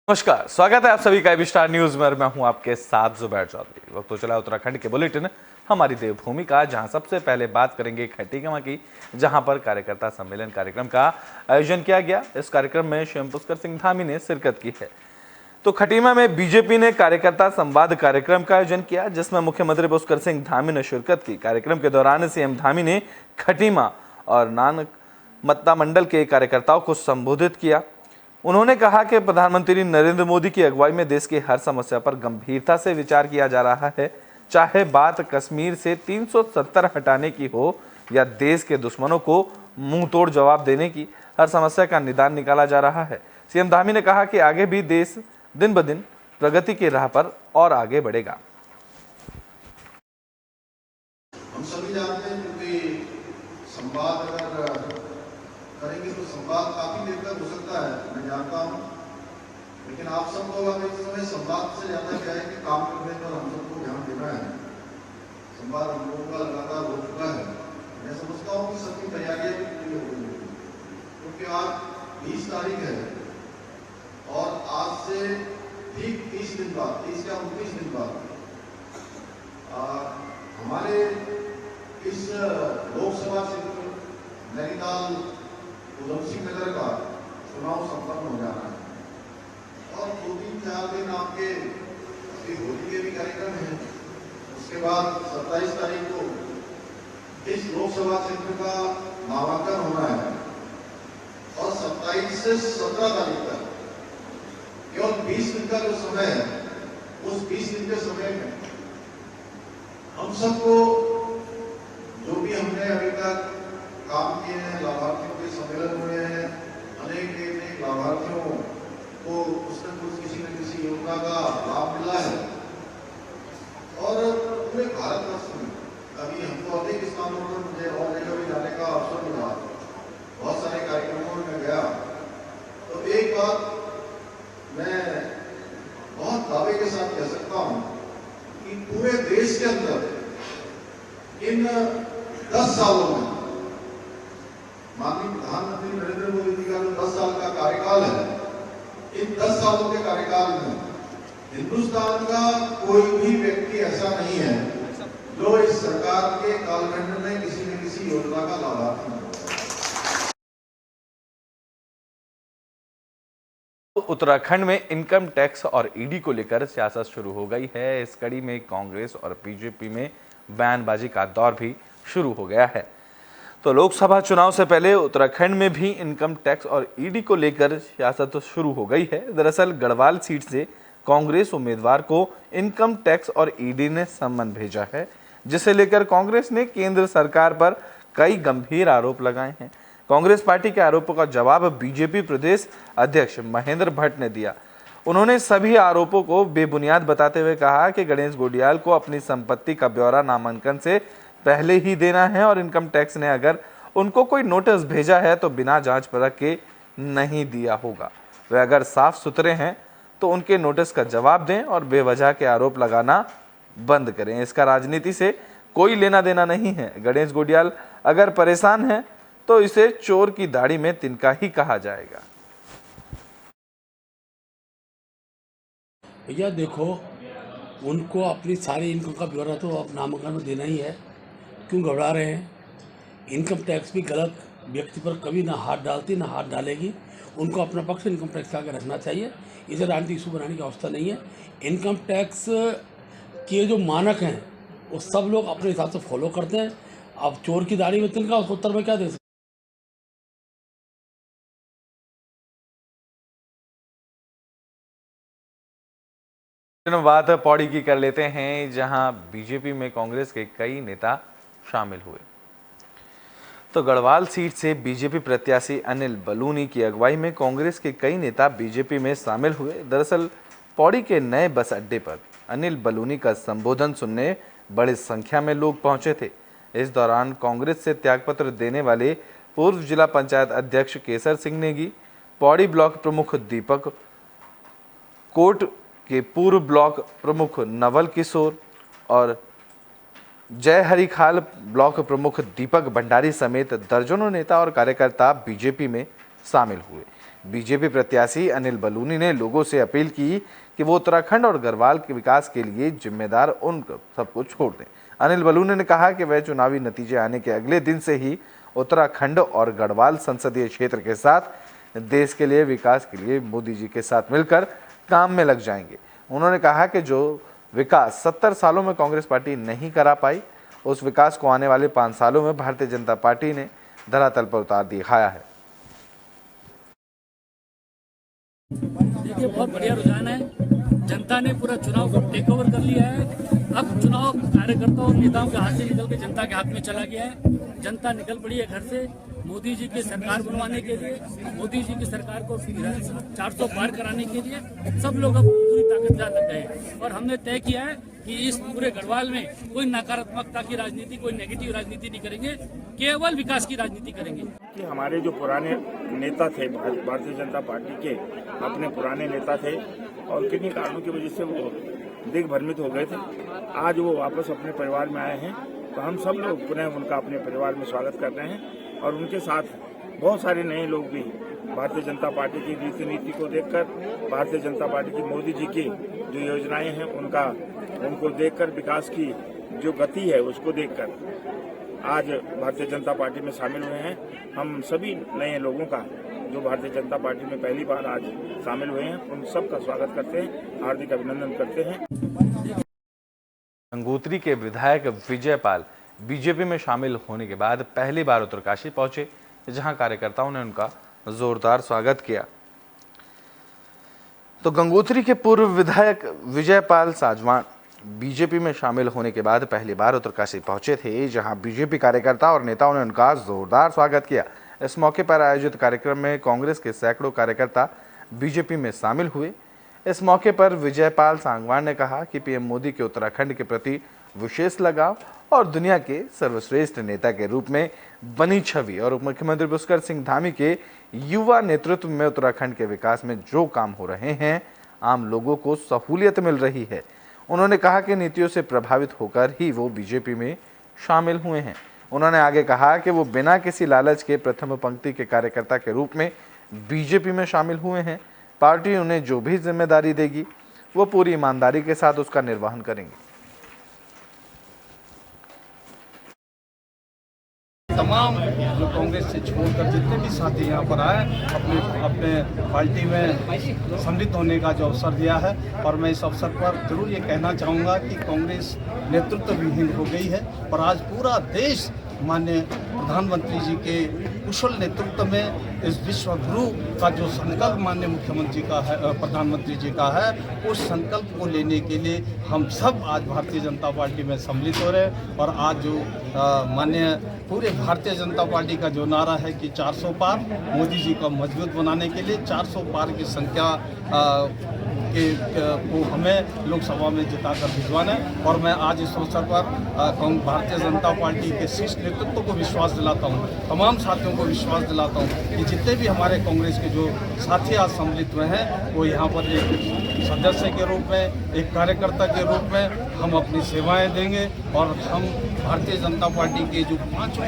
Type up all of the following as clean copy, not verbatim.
नमस्कार, स्वागत है आप सभी का स्टार न्यूज में। मैं हूं आपके साथ जुबैर चौधरी। वक्त तो चला उत्तराखंड के बुलेटिन हमारी देवभूमि का, जहां सबसे पहले बात करेंगे खटीमा की, जहां पर कार्यकर्ता सम्मेलन कार्यक्रम का आयोजन किया गया। इस कार्यक्रम में स्वयं पुष्कर सिंह धामी ने शिरकत की है। तो खटीमा में बीजेपी ने कार्यकर्ता संवाद कार्यक्रम का आयोजन किया, जिसमें मुख्यमंत्री पुष्कर सिंह धामी ने शिरकत की। कार्यक्रम के दौरान सीएम धामी ने खटीमा और नानक मत्ता मंडल के कार्यकर्ताओं को संबोधित किया। उन्होंने कहा कि प्रधानमंत्री नरेंद्र मोदी की अगुवाई में देश की हर समस्या पर गंभीरता से विचार किया जा रहा है, चाहे बात कश्मीर से 370 हटाने की हो या देश के दुश्मनों को मुंह तोड़ जवाब देने की, हर समस्या का निदान निकाला जा रहा है। सीएम धामी ने कहा कि आगे भी देश दिन ब दिन प्रगति की राह पर और आगे बढ़ेगा। हम सभी जानते हैं क्योंकि संवाद अगर करेंगे तो संवाद काफी देर तक हो सकता है, मैं जानता हूँ, लेकिन आप सबको अब इस समय संवाद से ज्यादा क्या है कि काम करने पर हम सबको ध्यान देना है। संवाद हम लोगों का लगातार हो चुका है। मैं समझता हूँ कि सबकी तैयारियां भी पूरी हो गई है, क्योंकि आज 20 तारीख है और आज से ठीक 30 दिन बाद, 30 या 29 दिन बाद हमारे इस लोकसभा क्षेत्र नैनीताल उधमसिंह नगर का चुनाव संपन्न हो जाना है और 2-3-4 दिन आपके अभी होली के भी कार्यक्रम हैं। उसके बाद 27 तारीख को इस लोकसभा क्षेत्र का नामांकन होना है और 27 से 17 तारीख तक केवल 20 दिन का जो समय है, उस 20 दिन के समय में हम सबको जो भी हमने अभी तक काम किए हैं, लाभार्थियों के सम्मेलन हुए हैं, अनेक लाभार्थियों को कुछ न कुछ किसी न किसी योजना का लाभ मिला है और पूरे भारतवर्ष में अभी हमको अनेक स्थानों पर मुझे और जगह भी जाने का अवसर मिला, बहुत सारे कार्यक्रमों में गया। तो एक बात मैं बहुत दावे के साथ कह सकता हूँ कि पूरे देश के अंदर इन 10 सालों में माननीय प्रधानमंत्री नरेंद्र मोदी जी का जो 10 साल का कार्यकाल है, इन 10 सालों के कार्यकाल में हिंदुस्तान का कोई भी व्यक्ति ऐसा नहीं है जो इस सरकार के कालखंड में किसी न किसी योजना का लाभार्थी हो। उत्तराखंड में इनकम टैक्स और ईडी को लेकर सियासत शुरू हो गई है। इस कड़ी में कांग्रेस और बीजेपी में बयानबाजी का दौर भी शुरू हो गया है। तो लोकसभा चुनाव से पहले उत्तराखंड में भी इनकम टैक्स और ईडी को लेकर सियासत शुरू हो गई है। दरअसल गढ़वाल सीट से कांग्रेस उम्मीदवार को इनकम टैक्स और ईडी ने सम्मन भेजा है, जिसे लेकर कांग्रेस ने केंद्र सरकार पर कई गंभीर आरोप लगाए हैं। कांग्रेस पार्टी के आरोपों का जवाब बीजेपी प्रदेश अध्यक्ष महेंद्र भट्ट ने दिया। उन्होंने सभी आरोपों को बेबुनियाद बताते हुए कहा कि गणेश गोडियाल को अपनी संपत्ति का ब्यौरा नामांकन से पहले ही देना है और इनकम टैक्स ने अगर उनको कोई नोटिस भेजा है तो बिना जांच परख के नहीं दिया होगा। वे अगर साफ सुथरे हैं तो उनके नोटिस का जवाब दें और बेवजह के आरोप लगाना बंद करें। इसका राजनीति से कोई लेना देना नहीं है। गणेश गोडियाल अगर परेशान है तो इसे चोर की दाढ़ी में तिनका ही कहा जाएगा। भैया देखो, उनको अपनी सारी इनकम का ब्यौरा तो अब नामांकन में देना ही है, क्यों घबरा रहे हैं। इनकम टैक्स भी गलत व्यक्ति पर कभी ना हाथ डालती ना हाथ डालेगी। उनको अपना पक्ष इनकम टैक्स का आगे रखना चाहिए। इसे राजनीतिक इशू बनाने की अवस्था नहीं है। इनकम टैक्स के जो मानक हैं वो सब लोग अपने हिसाब से फॉलो करते हैं। अब चोर की दाढ़ी में तिनका, उसको उत्तर में क्या दे सकते। बात पौड़ी की कर लेते हैं, जहां बीजेपी में कांग्रेस के कई नेता शामिल हुए। तो गढ़वाल सीट से बीजेपी प्रत्याशी अनिल बलूनी की अगुवाई में कांग्रेस के कई नेता बीजेपी में शामिल हुए। दरअसल पौड़ी के नए बस अड्डे पर अनिल बलूनी का संबोधन सुनने बड़ी संख्या में लोग पहुंचे थे। इस दौरान कांग्रेस से त्यागपत्र देने वाले पूर्व जिला पंचायत अध्यक्ष केसर सिंह नेगी, पौड़ी ब्लॉक प्रमुख दीपक, कोट के पूर्व ब्लॉक प्रमुख नवल किशोर और जय हरिखाल ब्लॉक प्रमुख दीपक भंडारी समेत दर्जनों नेता और कार्यकर्ता बीजेपी में शामिल हुए। बीजेपी प्रत्याशी अनिल बलूनी ने लोगों से अपील की कि वो उत्तराखंड और गढ़वाल के विकास के लिए जिम्मेदार उन सबको छोड़ दें। अनिल बलूनी ने कहा कि वह चुनावी नतीजे आने के अगले दिन से ही उत्तराखंड और गढ़वाल संसदीय क्षेत्र के साथ देश के लिए विकास के लिए मोदी जी के साथ मिलकर काम में लग जाएंगे। उन्होंने कहा कि जो विकास 70 सालों में कांग्रेस पार्टी नहीं करा पाई, उस विकास को आने वाले 5 सालों में भारतीय जनता पार्टी ने धरातल पर उतार दिखाया है। देखिए, बहुत बढ़िया रुझान है। जनता ने पूरा चुनाव को टेक ओवर कर लिया है। अब चुनाव कार्यकर्ताओं और नेताओं के हाथ से निकल के जनता के हाथ में चला गया है। जनता निकल पड़ी है घर से मोदी जी की सरकार बनवाने के लिए, मोदी जी की सरकार को 400 पार कराने के लिए सब लोग अब पूरी ताकत लग गए। और हमने तय किया है कि इस पूरे गढ़वाल में कोई नकारात्मकता की राजनीति, कोई नेगेटिव राजनीति नहीं करेंगे, केवल विकास की राजनीति करेंगे। कि हमारे जो पुराने नेता थे भारतीय जनता पार्टी के, अपने पुराने नेता थे और किन्हीं कारणों की वजह से वो दिग्भ्रमित हो गए थे। आज वो वापस अपने परिवार में आए हैं, तो हम सब लोग पुनः उनका अपने परिवार में स्वागत कर रहे हैं। और उनके साथ बहुत सारे नए लोग भी भारतीय जनता पार्टी की रीति नीति को देखकर, भारतीय जनता पार्टी की मोदी जी की जो योजनाएं हैं उनको देखकर, विकास की जो गति है उसको देखकर आज भारतीय जनता पार्टी में शामिल हुए हैं। हम सभी नए लोगों का जो भारतीय जनता पार्टी में पहली बार आज शामिल हुए हैं, उन सब का स्वागत करते हैं, हार्दिक अभिनंदन करते हैं। गंगोत्री के विधायक विजय पाल बीजेपी में शामिल होने के बाद पहली बार उत्तरकाशी पहुंचे, जहां कार्यकर्ताओं ने उनका जोरदार स्वागत किया। तो गंगोत्री के पूर्व विधायक विजय पाल साजवान बीजेपी में शामिल होने के बाद पहली बार उत्तरकाशी पहुंचे थे, जहां बीजेपी कार्यकर्ता और नेताओं ने उनका जोरदार स्वागत किया। इस मौके पर आयोजित कार्यक्रम में कांग्रेस के सैकड़ों कार्यकर्ता बीजेपी में शामिल हुए। इस मौके पर विजय पाल सांगवान ने कहा कि पीएम मोदी के उत्तराखंड के प्रति विशेष लगाव और दुनिया के सर्वश्रेष्ठ नेता के रूप में बनी छवि और उप मुख्यमंत्री पुष्कर सिंह धामी के युवा नेतृत्व में उत्तराखंड के विकास में जो काम हो रहे हैं, आम लोगों को सहूलियत मिल रही है। उन्होंने कहा कि नीतियों से प्रभावित होकर ही वो बीजेपी में शामिल हुए हैं। उन्होंने आगे कहा कि वो बिना किसी लालच के प्रथम पंक्ति के कार्यकर्ता के रूप में बीजेपी में शामिल हुए हैं। पार्टी उन्हें जो भी जिम्मेदारी देगी वो पूरी ईमानदारी के साथ उसका निर्वहन करेंगे। तमाम जो कांग्रेस से छोड़कर जितने भी साथी यहाँ पर आए, अपने पार्टी में सम्मिलित होने का जो अवसर दिया है। और मैं इस अवसर पर जरूर ये कहना चाहूँगा कि कांग्रेस नेतृत्व विहीन हो गई है और आज पूरा देश माननीय प्रधानमंत्री जी के कुशल नेतृत्व में इस विश्व गुरु का जो संकल्प माननीय मुख्यमंत्री का है, प्रधानमंत्री जी का है, उस संकल्प को लेने के लिए हम सब आज भारतीय जनता पार्टी में सम्मिलित हो रहे हैं। और आज जो माननीय पूरे भारतीय जनता पार्टी का जो नारा है कि 400 पार, मोदी जी को मजबूत बनाने के लिए 400 पार की संख्या को हमें लोकसभा में जिताकर भिजवाना है। और मैं आज इस अवसर पर भारतीय जनता पार्टी के शीर्ष नेतृत्व को विश्वास दिलाता हूँ, तमाम साथियों को विश्वास दिलाता हूँ कि जितने भी हमारे कांग्रेस के जो साथी आज सम्मिलित हुए हैं, वो यहाँ पर एक सदस्य के रूप में, एक कार्यकर्ता के रूप में हम अपनी सेवाएं देंगे। और हम भारतीय जनता पार्टी के जो 5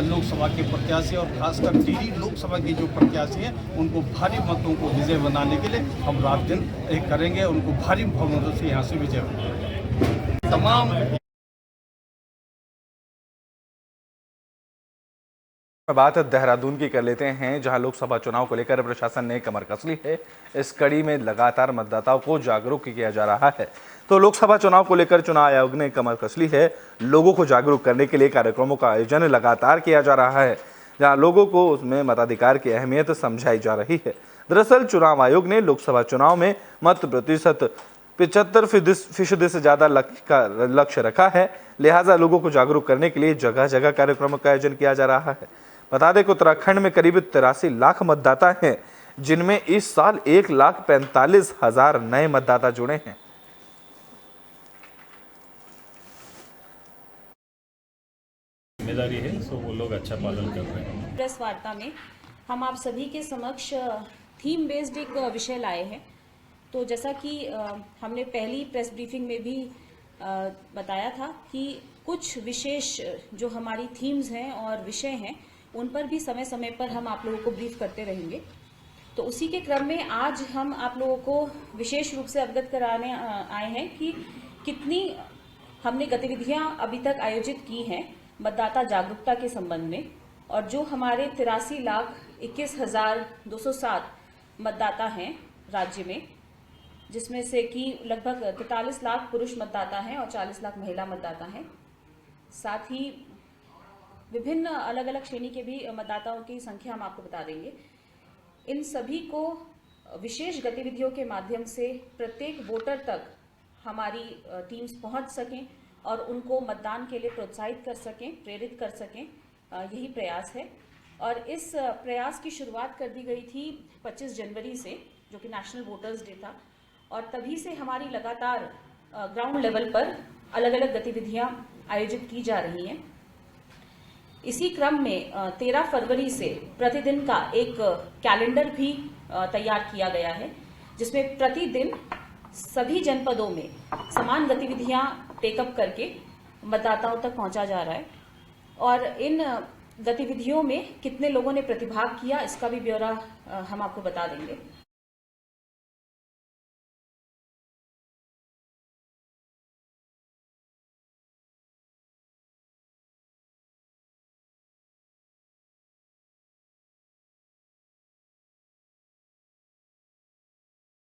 लोकसभा के प्रत्याशी और खासकर टिहरी लोकसभा के जो प्रत्याशी हैं, उनको भारी मतों को विजय बनाने के लिए हम रात दिन एक करेंगे, उनको भारी बहुमतों से यहाँ से विजय बनाएंगे। तमाम बात देहरादून की कर लेते हैं, जहां लोकसभा चुनाव को लेकर प्रशासन ने कमर कस ली है। इस कड़ी में लगातार मतदाताओं को जागरूक किया जा रहा है। तो लोकसभा चुनाव को लेकर चुनाव आयोग ने कमर कस ली है। लोगों को जागरूक करने के लिए कार्यक्रमों का आयोजन लगातार किया जा रहा है, जहां लोगों को उसमें मताधिकार की अहमियत समझाई जा रही है। दरअसल चुनाव आयोग ने लोकसभा चुनाव में मत प्रतिशत 75% से ज़्यादा लक्ष्य रखा है। लिहाजा लोगों को जागरूक करने के लिए जगह जगह कार्यक्रमों का आयोजन किया जा रहा है। बता दें कि उत्तराखंड में करीब 83 लाख मतदाता हैं, जिनमें इस साल 1,45,000 नए मतदाता जुड़े हैं। जिम्मेदारी है, तो वो लोग अच्छा पालन कर रहे हैं। प्रेस वार्ता में हम आप सभी के समक्ष थीम बेस्ड एक विषय लाए हैं। तो जैसा कि हमने पहली प्रेस ब्रीफिंग में भी बताया था कि कुछ विशेष जो हमारी थीम्स हैं और विषय हैं, उन पर भी समय समय पर हम आप लोगों को ब्रीफ करते रहेंगे। तो उसी के क्रम में आज हम आप लोगों को विशेष रूप से अवगत कराने आए हैं कि कितनी हमने गतिविधियां अभी तक आयोजित की हैं मतदाता जागरूकता के संबंध में, और जो हमारे 83,21,207 मतदाता हैं राज्य में, जिसमें से कि लगभग 43 लाख पुरुष मतदाता हैं और 40 लाख महिला मतदाता हैं। साथ ही विभिन्न अलग अलग श्रेणी के भी मतदाताओं की संख्या हम आपको बता देंगे। इन सभी को विशेष गतिविधियों के माध्यम से प्रत्येक वोटर तक हमारी टीम्स पहुंच सकें और उनको मतदान के लिए प्रोत्साहित कर सकें, प्रेरित कर सकें, यही प्रयास है। और इस प्रयास की शुरुआत कर दी गई थी 25 जनवरी से, जो कि नेशनल वोटर्स डे था, और तभी से हमारी लगातार ग्राउंड लेवल पर अलग अलग गतिविधियां आयोजित की जा रही हैं। इसी क्रम में 13 फरवरी से प्रतिदिन का एक कैलेंडर भी तैयार किया गया है, जिसमें प्रतिदिन सभी जनपदों में समान गतिविधियां टेकअप करके मतदाताओं तक पहुंचा जा रहा है। और इन गतिविधियों में कितने लोगों ने प्रतिभाग किया, इसका भी ब्यौरा हम आपको बता देंगे।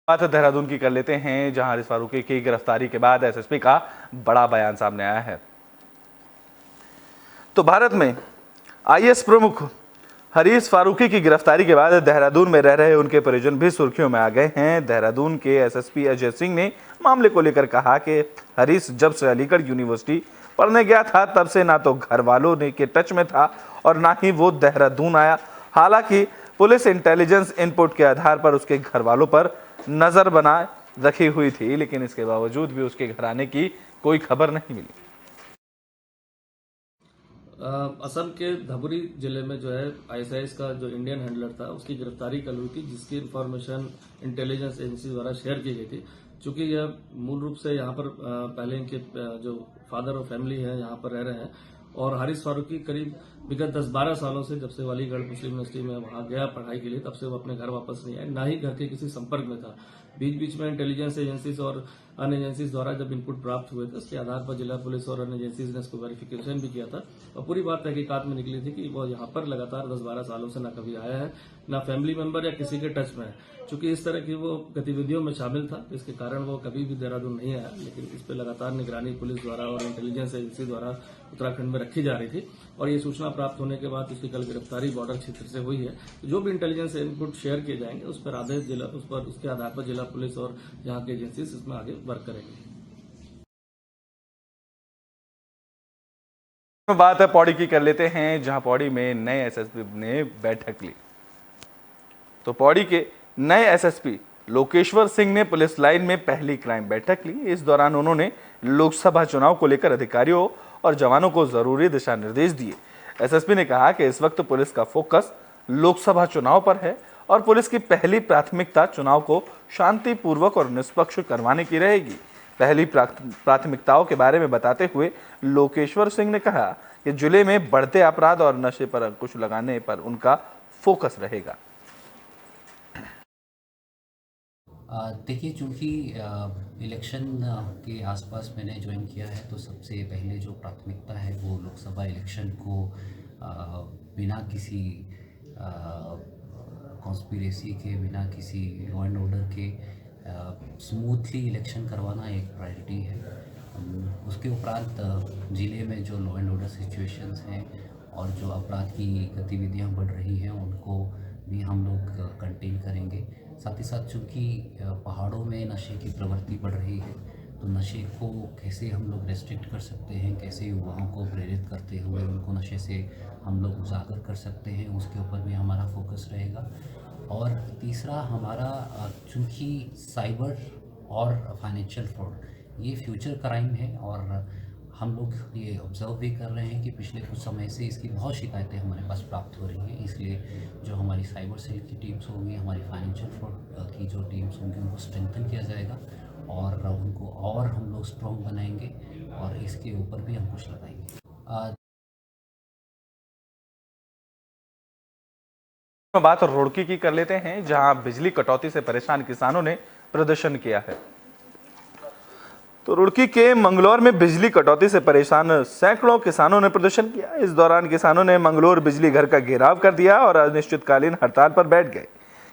बात देहरादून की कर लेते हैं, जहां हारिस फारूकी की गिरफ्तारी के बाद एसएसपी का बड़ा बयान सामने आया है। तो भारत में आईएएस प्रमुख हारिस फारूकी की गिरफ्तारी के बाद देहरादून में रह रहे उनके परिजन भी सुर्खियों में आ गए हैं। देहरादून के एसएसपी अजय सिंह ने मामले को लेकर कहा कि हारिस जब से अलीगढ़ यूनिवर्सिटी पढ़ने गया था तब से ना तो घर वालों ने के टच में था और ना ही वो देहरादून आया। हालांकि पुलिस इंटेलिजेंस इनपुट के आधार पर उसके घर वालों पर नजर बना रखी हुई थी, लेकिन इसके बावजूद भी उसके घर आने की कोई खबर नहीं मिली। असम के धबुरी जिले में जो है आईएसआईएस का जो इंडियन हैंडलर था उसकी गिरफ्तारी कल हुई थी, जिसकी इन्फॉर्मेशन इंटेलिजेंस एजेंसी द्वारा शेयर की गई थी। चूंकि यह मूल रूप से यहाँ पर पहले इनके जो फादर और फैमिली है यहाँ पर रह रहे हैं, और हारिस फारूकी करीब विगत 10-12 सालों से जब से अलीगढ़ मुस्लिम यूनिवर्सिटी में वहां गया पढ़ाई के लिए, तब से वो अपने घर वापस नहीं आया, ना ही घर के किसी संपर्क में था। बीच बीच में इंटेलिजेंस एजेंसीज और अन्य एजेंसीज द्वारा जब इनपुट प्राप्त हुए थे, उसके आधार पर जिला पुलिस और अन्य एजेंसीज ने इसको वेरिफिकेशन भी किया था, और पूरी बात तहकीकात में निकली थी कि वो यहाँ पर लगातार 10-12 सालों से न कभी आया है, न फैमिली मेंबर या किसी के टच में है। चूंकि इस तरह की वो गतिविधियों में शामिल था, इसके कारण वो कभी भी देहरादून नहीं आया, लेकिन इस पर लगातार निगरानी पुलिस द्वारा और इंटेलिजेंस एजेंसी द्वारा उत्तराखंड में रखी जा रही थी। और ये सूचना प्राप्त होने के बाद उसकी कल गिरफ्तारी बॉर्डर क्षेत्र से हुई है। तो जो भी इंटेलिजेंस इनपुट शेयर किए जाएंगे उस पर आदेश जिला उसके आधार पर जिला पुलिस और यहाँ की एजेंसी इसमें आगे वर्क करेंगे। बात है पौड़ी की कर लेते हैं, जहां पौड़ी में नए एसएसपी ने बैठक ली। तो पौड़ी के नए एसएसपी लोकेश्वर सिंह ने पुलिस लाइन में पहली क्राइम बैठक ली। इस दौरान उन्होंने लोकसभा चुनाव को लेकर अधिकारियों और जवानों को जरूरी दिशा निर्देश दिए। एसएसपी ने कहा कि इस वक्त पुलिस का फोकस लोकसभा चुनाव पर है और पुलिस की पहली प्राथमिकता चुनाव को शांतिपूर्वक और निष्पक्ष करवाने की रहेगी। पहली प्राथमिकताओं के बारे में बताते हुए लोकेश्वर सिंह ने कहा कि जिले में बढ़ते अपराध और नशे पर अंकुश लगाने पर उनका फोकस रहेगा। देखिए, चूँकि इलेक्शन के आसपास मैंने ज्वाइन किया है, तो सबसे पहले जो प्राथमिकता है वो लोकसभा इलेक्शन को बिना किसी कॉन्स्पिरेसी के, बिना किसी लॉ एंड ऑर्डर के स्मूथली इलेक्शन करवाना एक प्रायोरिटी है। उसके उपरांत ज़िले में जो लॉ एंड ऑर्डर सिचुएशंस हैं और जो अपराध की गतिविधियां बढ़ रही हैं उनको भी हम लोग कंटेन करेंगे। साथ ही साथ चूँकि पहाड़ों में नशे की प्रवृत्ति बढ़ रही है, तो नशे को कैसे हम लोग रेस्ट्रिक्ट कर सकते हैं, कैसे युवाओं को प्रेरित करते हुए उनको नशे से हम लोग उजागर कर सकते हैं, उसके ऊपर भी हमारा फोकस रहेगा। और तीसरा हमारा, चूँकि साइबर और फाइनेंशियल फ्रॉड ये फ्यूचर क्राइम है, और हम लोग ये ऑब्ज़र्व भी कर रहे हैं कि पिछले कुछ समय से इसकी बहुत शिकायतें हमारे पास प्राप्त हो रही हैं। इसलिए जो हमारी साइबर सेल की टीम्स होंगी, हमारी फाइनेंशियल फ्रॉड की जो टीम्स होंगी, उनको स्ट्रेंथन किया जाएगा और उनको और हम लोग स्ट्रॉन्ग बनाएंगे, और इसके ऊपर भी हम कुछ लगाएंगे। बात रुड़की की कर लेते हैं, जहां बिजली कटौती से परेशान किसानों ने प्रदर्शन किया है। तो रुड़की के मंगलौर में बिजली कटौती से परेशान सैकड़ों किसानों ने प्रदर्शन किया। इस दौरान किसानों ने मंगलौर बिजली घर का घेराव कर दिया और अनिश्चितकालीन हड़ताल पर बैठ गए।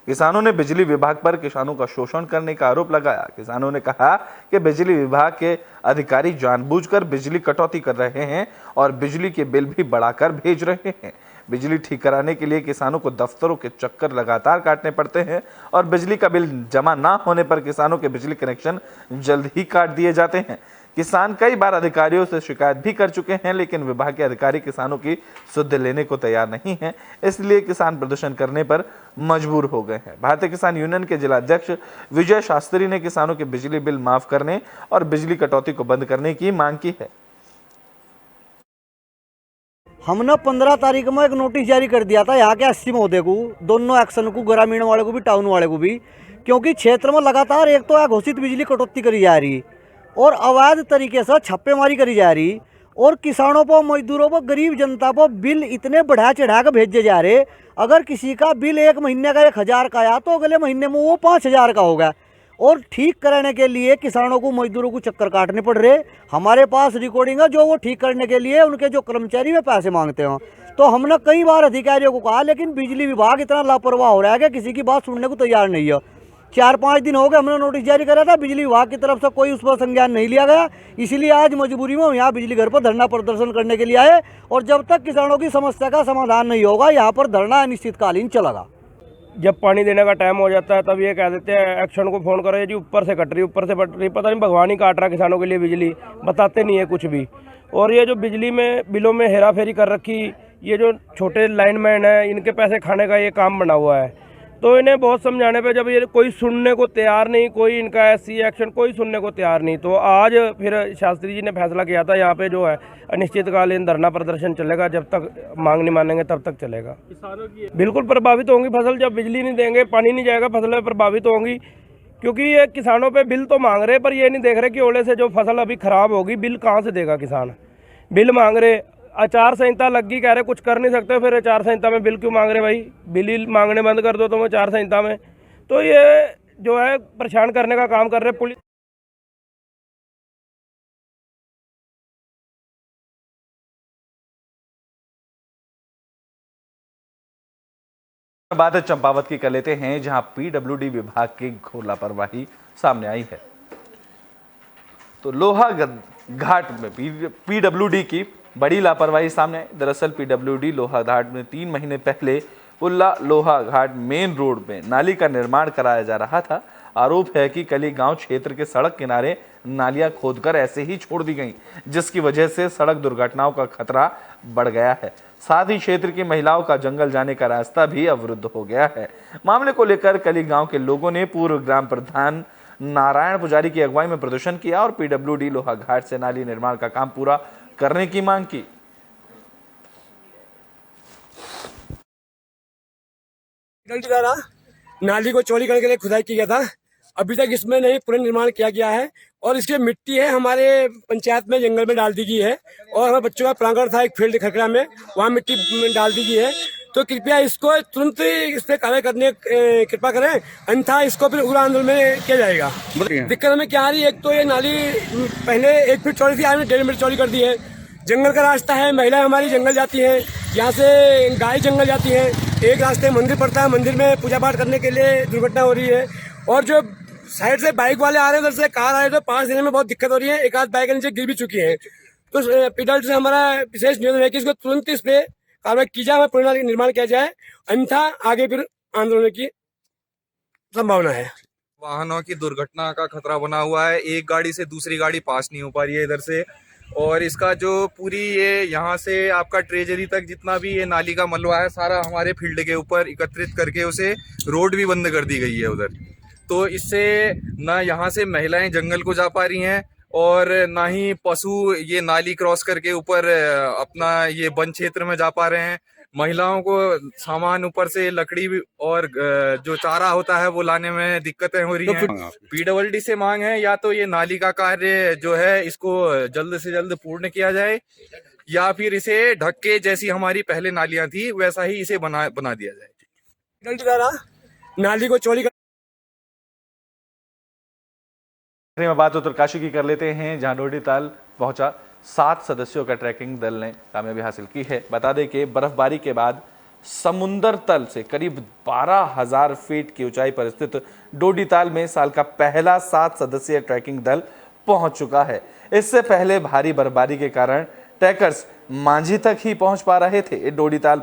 किसानों ने बिजली विभाग पर किसानों का शोषण करने का आरोप लगाया। किसानों ने कहा कि बिजली विभाग के अधिकारी जानबूझकर बिजली कटौती कर रहे हैं और बिजली के बिल भी बढ़ाकर भेज रहे हैं। बिजली ठीक कराने के लिए किसानों को दफ्तरों के चक्कर लगातार काटने पड़ते हैं और बिजली का बिल जमा ना होने पर किसानों के बिजली कनेक्शन जल्द ही काट दिए जाते हैं। किसान कई बार अधिकारियों से शिकायत भी कर चुके हैं, लेकिन विभाग के अधिकारी किसानों की सुध लेने को तैयार नहीं हैं, इसलिए किसान प्रदर्शन करने पर मजबूर हो गए हैं। भारतीय किसान यूनियन के जिला अध्यक्ष विजय शास्त्री ने किसानों के बिजली बिल माफ करने और बिजली कटौती को बंद करने की मांग की है। हमने 15 तारीख में एक नोटिस जारी कर दिया था यहाँ के एससी महोदय को, दोनों एक्शन को, ग्रामीण वाले को भी, टाउन वाले को भी, क्योंकि क्षेत्र में लगातार एक तो घोषित बिजली कटौती करी जा रही और अवैध तरीके से छापेमारी करी जा रही और किसानों पर, मजदूरों पर, गरीब जनता पर बिल इतने बढ़ा चढ़ा कर भेजे जा रहे। अगर किसी का बिल एक महीने का 1000 का आया तो अगले महीने में वो 5000 का होगा और ठीक कराने के लिए किसानों को, मजदूरों को चक्कर काटने पड़ रहे। हमारे पास रिकॉर्डिंग है जो वो ठीक करने के लिए उनके जो कर्मचारी वे पैसे मांगते हैं। तो हमने कई बार अधिकारियों को कहा, लेकिन बिजली विभाग इतना लापरवाह हो रहा है कि किसी की बात सुनने को तैयार नहीं है। 4-5 दिन हो गए हमने नोटिस जारी करा था, बिजली विभाग की तरफ से कोई उस पर संज्ञान नहीं लिया गया। इसलिए आज मजबूरी में हम यहाँ बिजली घर पर धरना प्रदर्शन करने के लिए आए और जब तक किसानों की समस्या का समाधान नहीं होगा यहाँ पर धरना अनिश्चितकालीन चलेगा। जब पानी देने का टाइम हो जाता है तब ये कह देते हैं एक्शन को फ़ोन करो जी, ऊपर से कट रही, ऊपर से कट रही, पता नहीं भगवान ही काट रहा किसानों के लिए बिजली, बताते नहीं है कुछ भी। और ये जो बिजली में बिलों में हेरा फेरी कर रखी, ये जो छोटे लाइनमैन हैं इनके पैसे खाने का ये काम बना हुआ है। तो इन्हें बहुत समझाने पे जब ये कोई सुनने को तैयार नहीं, कोई इनका ऐसी एक्शन कोई सुनने को तैयार नहीं, तो आज फिर शास्त्री जी ने फैसला किया था यहाँ पे जो है अनिश्चितकालीन धरना प्रदर्शन चलेगा, जब तक मांग नहीं मानेंगे तब तक चलेगा। किसानों की बिल्कुल प्रभावित होंगी फसल, जब बिजली नहीं देंगे, पानी नहीं जाएगा, फसलें प्रभावित होंगी। क्योंकि ये किसानों पे बिल तो मांग रहे पर ये नहीं देख रहे कि ओले से जो फसल अभी खराब होगी बिल कहाँ से देगा किसान। बिल मांग रहे, आचार संहिता लग गई, कह रहे कुछ कर नहीं सकते, फिर आचार संहिता में बिल क्यों मांग रहे भाई? बिल ही मांगने बंद कर दो तुम आचार संहिता में। तो ये जो है परेशान करने का काम कर रहे पुलिस। बात चंपावत की कर लेते हैं, जहां पीडब्ल्यूडी विभाग की घोर लापरवाही सामने आई है। तो लोहा घाट में पीडब्ल्यूडी की बड़ी लापरवाही सामने आई। दरअसल पीडब्ल्यूडी लोहा घाट में 3 महीने पहले पुल्ला लोहा घाट मेन रोड में नाली का निर्माण कराया जा रहा था। आरोप है कि कली गांव क्षेत्र के सड़क किनारे नालियां खोदकर ऐसे ही छोड़ दी गईं, जिसकी वजह से सड़क दुर्घटनाओं का खतरा बढ़ गया है। साथ ही क्षेत्र की महिलाओं का जंगल जाने का रास्ता भी अवरुद्ध हो गया है। मामले को लेकर कली गांव के लोगों ने पूर्व ग्राम प्रधान नारायण पुजारी की अगुवाई में प्रदर्शन किया और पीडब्ल्यूडी लोहा घाट से नाली निर्माण का काम पूरा करने की मांग की। नाली को चौड़ी करने के लिए खुदाई किया था, अभी तक इसमें नहीं पुनर्निर्माण किया गया है और इसकी मिट्टी है हमारे पंचायत में जंगल में डाल दी गई है और हमारे बच्चों का प्रांगण था एक फील्ड खकड़ा में, वहाँ मिट्टी डाल दी गई है। तो कृपया इसको तुरंत इस पे कार्य करने कृपा करें, अन्यथा इसको फिर उग्र आंदोलन में किया जाएगा। दिक्कत हमें क्या आ रही है, एक तो ये नाली पहले 1 फीट चौड़ी थी, आज 1.5 मीटर चौड़ी कर दी है। जंगल का रास्ता है, महिलाएं हमारी जंगल जाती हैं, यहाँ से गाय जंगल जाती है। एक रास्ते मंदिर पड़ता है, मंदिर में पूजा पाठ करने के लिए दुर्घटना हो रही है और जो साइड से बाइक वाले आ रहे हैं, उधर से कार आ रहे हैं, तो 5 दिन में बहुत दिक्कत हो रही है। एक आध बाइक नीचे गिर भी चुकी है। तो पीडब्ल्यूडी से हमारा विशेष निवेदन है कि इसको तुरंत इस पे कार्रवाई की जाए, पुनर्निर्माण निर्माण किया जाए, अन्यथा आगे फिर आंदोलन की संभावना है। वाहनों की दुर्घटना का खतरा बना हुआ है, एक गाड़ी से दूसरी गाड़ी पास नहीं हो पा रही है इधर से, और इसका जो पूरी ये यहाँ से आपका ट्रेजरी तक जितना भी ये नाली का मलबा है सारा हमारे फील्ड के ऊपर एकत्रित करके उसे रोड भी बंद कर दी गई है उधर। तो इससे ना यहाँ से महिलाएं जंगल को जा पा रही हैं और ना ही पशु ये नाली क्रॉस करके ऊपर अपना ये वन क्षेत्र में जा पा रहे हैं। महिलाओं को सामान ऊपर से लकड़ी और जो चारा होता है वो लाने में दिक्कतें हो रही हैं। पीडब्ल्यूडी से मांग है या तो ये नाली का कार्य जो है इसको जल्द से जल्द पूर्ण किया जाए या फिर इसे ढक के जैसी हमारी पहले नालियां थी वैसा ही इसे बना दिया जाए। नाली को चोरी में बात उत्तरकाशी की कर लेते हैं, जहां डोडीताल पहुंचा 7 सदस्यों का ट्रैकिंग दल ने कामयाबी हासिल की है। बता दें कि बर्फबारी के बाद समुद्र तल से करीब 12,000 फीट की ऊंचाई पर स्थित डोडीताल में साल का पहला 7 सदस्यीय ट्रैकिंग दल पहुंच चुका है। इससे पहले भारी बर्फबारी के कारण ट्रैकर्स मांझी तक ही पहुंच पा रहे थे। डोडीताल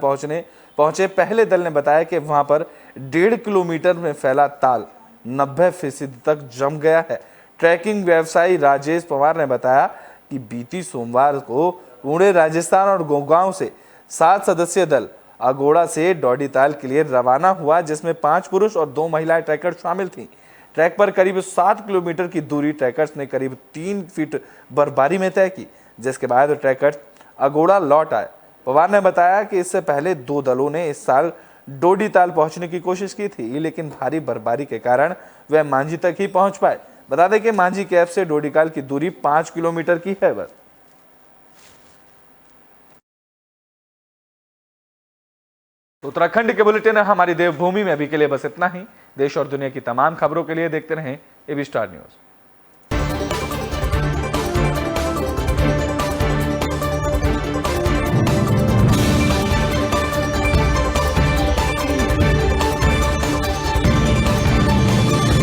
पहुंचे पहले दल ने बताया कि वहां पर 1.5 किलोमीटर में फैला ताल 90% तक जम गया है। ट्रैकिंग व्यवसायी राजेश पवार ने बताया कि बीती सोमवार को पुणे, राजस्थान और गुड़गांव से 7 सदस्यीय दल अगोड़ा से डोडीताल के लिए रवाना हुआ, जिसमें 5 पुरुष और 2 महिलाएं ट्रैकर शामिल थीं। ट्रैक पर करीब 7 किलोमीटर की दूरी ट्रैकर्स ने करीब 3 फीट बर्फबारी में तय की, जिसके बाद ट्रैकर्स अगोड़ा लौट आए। पवार ने बताया कि इससे पहले 2 दलों ने इस साल डोडीताल पहुंचने की कोशिश की थी, लेकिन भारी बर्फबारी के कारण वे मांझी तक ही पहुंच पाए। बता दें कि मांझी कैंप से डोडीताल की दूरी 5 किलोमीटर की है बस। उत्तराखंड के बुलेटिन हमारी देवभूमि में अभी के लिए बस इतना ही। देश और दुनिया की तमाम खबरों के लिए देखते रहें एबी स्टार न्यूज।